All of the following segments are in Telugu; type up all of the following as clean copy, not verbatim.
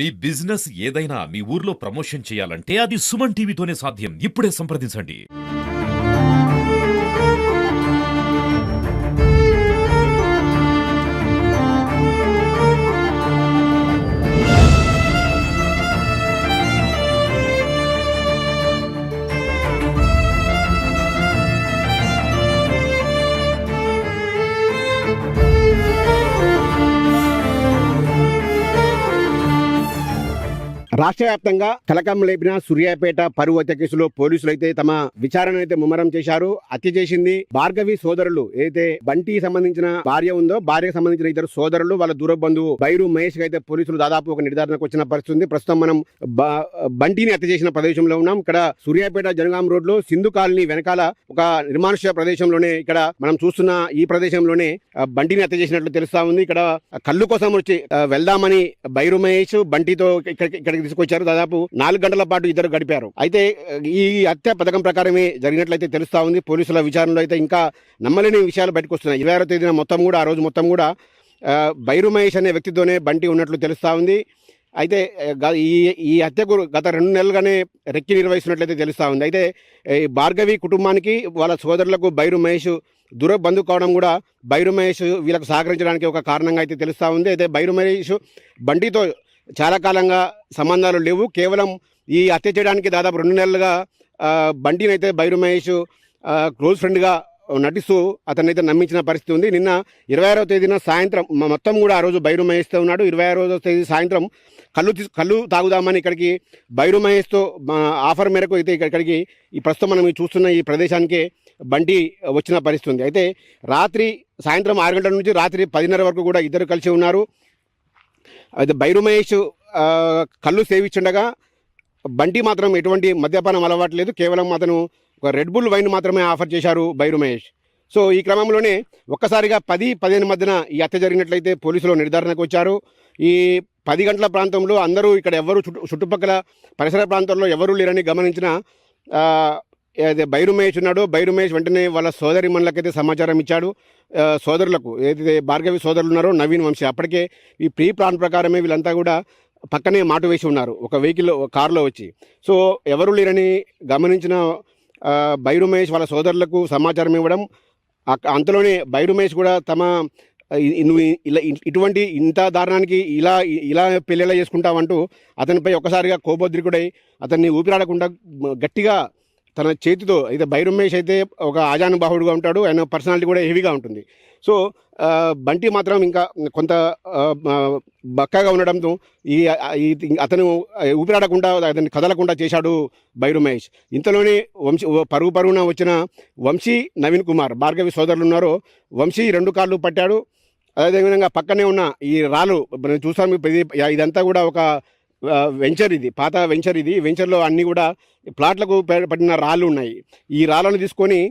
మీ బిజినెస్ ఏదైనా మీ ఊర్లో ప్రమోషన్ చేయాలంటే అది సుమన్ టీవీతోనే సాధ్యం. ఇప్పుడే సంప్రదించండి. రాష్ట్ర వ్యాప్తంగా కలకం లేపిన సూర్యాపేట పరువు హత్య కేసులో పోలీసులు అయితే తమ విచారణ అయితే ముమ్మరం చేశారు. హత్య చేసింది భార్గవి సోదరులు. ఏదైతే బంటి సంబంధించిన భార్య ఉందో, భార్యకు సంబంధించిన ఇద్దరు సోదరులు, వాళ్ళ దూర బంధువు బైరు మహేష్ అయితే పోలీసులు దాదాపు ఒక నిర్ధారణకు వచ్చిన పరిస్థితి ఉంది. ప్రస్తుతం మనం బంటిని హత్య చేసిన ప్రదేశంలో ఉన్నాం. ఇక్కడ సూర్యాపేట జనగాం రోడ్ లో సింధు కాలనీ వెనకాల ఒక నిర్మానుష్య ప్రదేశంలోనే ఇక్కడ మనం చూస్తున్న ఈ ప్రదేశంలోనే బంటిని హత్య చేసినట్లు తెలుస్తా ఉంది. ఇక్కడ కళ్ళు కోసం వచ్చి వెళ్దామని బైరు మహేష్ బంటితో ఇక్కడికి తీసుకొచ్చారు. దాదాపు 4 గంటల పాటు ఇద్దరు గడిపారు. అయితే ఈ హత్య పథకం ప్రకారమే జరిగినట్లయితే తెలుస్తా ఉంది. పోలీసుల విచారణలో అయితే ఇంకా నమ్మలేని విషయాలు బయటకు వస్తున్నాయి. 26వ తేదీన ఆ రోజు మొత్తం కూడా బైరు మహేష్ అనే వ్యక్తితోనే బంటి ఉన్నట్లు తెలుస్తా ఉంది. అయితే ఈ హత్యకు గత 2 నెలలుగానే రెక్కి నిర్వహిస్తున్నట్లయితే తెలుస్తా ఉంది. అయితే భార్గవి కుటుంబానికి వాళ్ళ సోదరులకు బైరు మహేష్ దూర బంధువు కావడం కూడా బైరు మహేష్ వీళ్ళకు సహకరించడానికి ఒక కారణంగా అయితే తెలుస్తా ఉంది. అయితే బైరు మహేష్ బంటితో చాలా కాలంగా సంబంధాలు లేవు. కేవలం ఈ హత్య చేయడానికి దాదాపు 2 నెలలుగా బంటిని అయితే బైరు మహేష్ క్లోజ్ ఫ్రెండ్గా నటిస్తూ అతనైతే నమ్మించిన పరిస్థితి ఉంది. నిన్న 26వ తేదీన సాయంత్రం మొత్తం కూడా ఆ రోజు బైరు మహేష్తో ఉన్నాడు. 26వ తేదీ సాయంత్రం కళ్ళు తాగుదామని ఇక్కడికి బైరు మహేష్తో ఆఫర్ మేరకు అయితే ఇక్కడికి ఈ ప్రస్తుతం మనం చూస్తున్న ఈ ప్రదేశానికి బంటి వచ్చిన పరిస్థితి ఉంది. అయితే సాయంత్రం 6 గంటల నుంచి రాత్రి 10:30 వరకు కూడా ఇద్దరు కలిసి ఉన్నారు. అయితే బైరు మహేష్ కళ్ళు సేవించుండగా బంటి మాత్రం ఎటువంటి మద్యపానం అలవాట్లేదు. కేవలం అతను ఒక రెడ్ బుల్ వైన్ మాత్రమే ఆఫర్ చేశారు బైరు మహేష్. సో ఈ క్రమంలోనే ఒక్కసారిగా 10-15 మధ్యన ఈ హత్య జరిగినట్లయితే పోలీసులు నిర్ధారణకు వచ్చారు. ఈ 10 గంటల ప్రాంతంలో అందరూ ఇక్కడ ఎవరు చుట్టుపక్కల పరిసర ప్రాంతాల్లో ఎవరూ లేరని గమనించిన బైరు మహేష్ ఉన్నాడు. బైరు మహేష్ వెంటనే వాళ్ళ సోదరి మనులకైతే సమాచారం ఇచ్చాడు. సోదరులకు ఏదైతే భార్గవి సోదరులు ఉన్నారో నవీన్ వంశీ, అప్పటికే ఈ ప్రీ ప్లాన్ ప్రకారమే వీళ్ళంతా కూడా పక్కనే మాటు వేసి ఉన్నారు ఒక కారులో వచ్చి. సో ఎవరు లేరని గమనించిన బైరు మహేష్ వాళ్ళ సోదరులకు సమాచారం ఇవ్వడం, అంతలోనే బైరు మహేష్ కూడా నువ్వు ఇటువంటి ఇంత దారుణానికి ఇలా పెళ్ళిలా చేసుకుంటావంటూ అతనిపై ఒక్కసారిగా కోపోద్రికుడై అతన్ని ఊపిరాడకుండా గట్టిగా తన చేతితో, అయితే బైరు మహేష్ అయితే ఒక ఆజానుబాహుడుగా ఉంటాడు. ఆయన పర్సనాలిటీ కూడా హెవీగా ఉంటుంది. సో బంటి మాత్రం ఇంకా కొంత బక్కగా ఉండడంతో అతను ఊపిరాడకుండా అతన్ని కదలకుండా చేశాడు బైరు మహేష్. ఇంతలోనే పరుగున వచ్చిన వంశీ, నవీన్ కుమార్, భార్గవి సోదరులు ఉన్నారో వంశీ 2 కాళ్ళు పట్టాడు. అదేవిధంగా పక్కనే ఉన్న ఈ రాళ్ళు చూసాము. ఇదంతా కూడా ఒక వెంచర్, ఇది పాత వెంచర్. ఇది వెంచర్లో అన్నీ కూడా ప్లాట్లకు పడిన రాళ్ళు ఉన్నాయి. ఈ రాళ్ళను తీసుకొని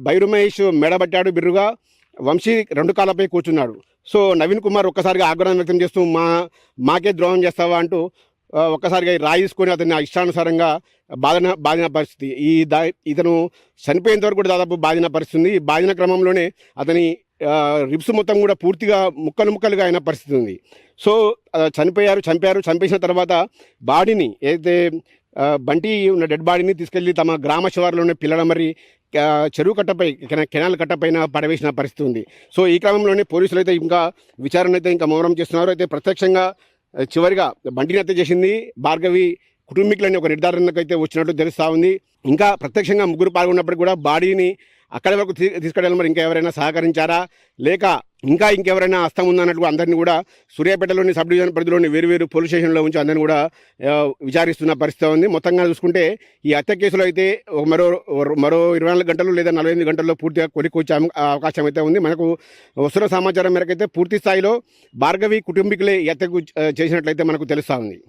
బైరు మహేష్ మెడబట్టాడు బిర్రుగా. వంశీ 2 కాళ్ళపై కూర్చున్నాడు. సో నవీన్ కుమార్ ఒక్కసారిగా ఆగ్రహం వ్యక్తం చేస్తూ మాకే ద్రోహం చేస్తావా అంటూ ఒక్కసారిగా రాయి తీసుకొని అతన్ని ఇష్టానుసారంగా బాధిన పరిస్థితి. ఇతను చనిపోయేంత వరకు కూడా దాదాపు బాధిన పరిస్థితి. ఈ బాధిన క్రమంలోనే అతని రిబ్స్ మొత్తం కూడా పూర్తిగా ముక్కలుగా అయిన పరిస్థితి ఉంది. సో చంపేసిన తర్వాత బాడీని, ఏదైతే బంటి ఉన్న డెడ్ బాడీని తీసుకెళ్లి తమ గ్రామ శివారులోనే పిల్లడమర్రి చెరువు కట్టపై, కెనాల్ కట్టపైన పడవేసిన పరిస్థితి ఉంది. సో ఈ క్రమంలోనే పోలీసులు అయితే ఇంకా విచారణ అయితే ఇంకా ముమ్మరం చేస్తున్నారు. అయితే ప్రత్యక్షంగా చివరిగా బంటిని హత్య చేసింది భార్గవి కుటుంబీకులని ఒక నిర్ధారణకు అయితే వచ్చినట్టు తెలుస్తూ ఉంది. ఇంకా ప్రత్యక్షంగా 3 పాల్గొన్నప్పటికీ కూడా బాడీని అక్కడి వరకు తీసుకెళ్ళాలి. మరి ఇంకా ఎవరైనా సహకరించారా, లేక ఇంకెవరైనా హస్తం ఉందన్నట్టు అందరినీ కూడా సూర్యాపేటలోని సబ్ డివిజన్ పరిధిలోని వేరు పోలీస్ స్టేషన్లో ఉంచి అందరినీ కూడా విచారిస్తున్న పరిస్థితి ఉంది. మొత్తంగా చూసుకుంటే ఈ హత్య కేసులో అయితే మరో 24 గంటలు లేదా 48 గంటల్లో పూర్తిగా కొలికొచ్చే అవకాశం అయితే ఉంది. మనకు వస్తున్న సమాచారం మేరకైతే పూర్తి స్థాయిలో భార్గవి కుటుంబీకులే ఈ హత్యకు చేసినట్లయితే మనకు తెలుస్తూ ఉంది.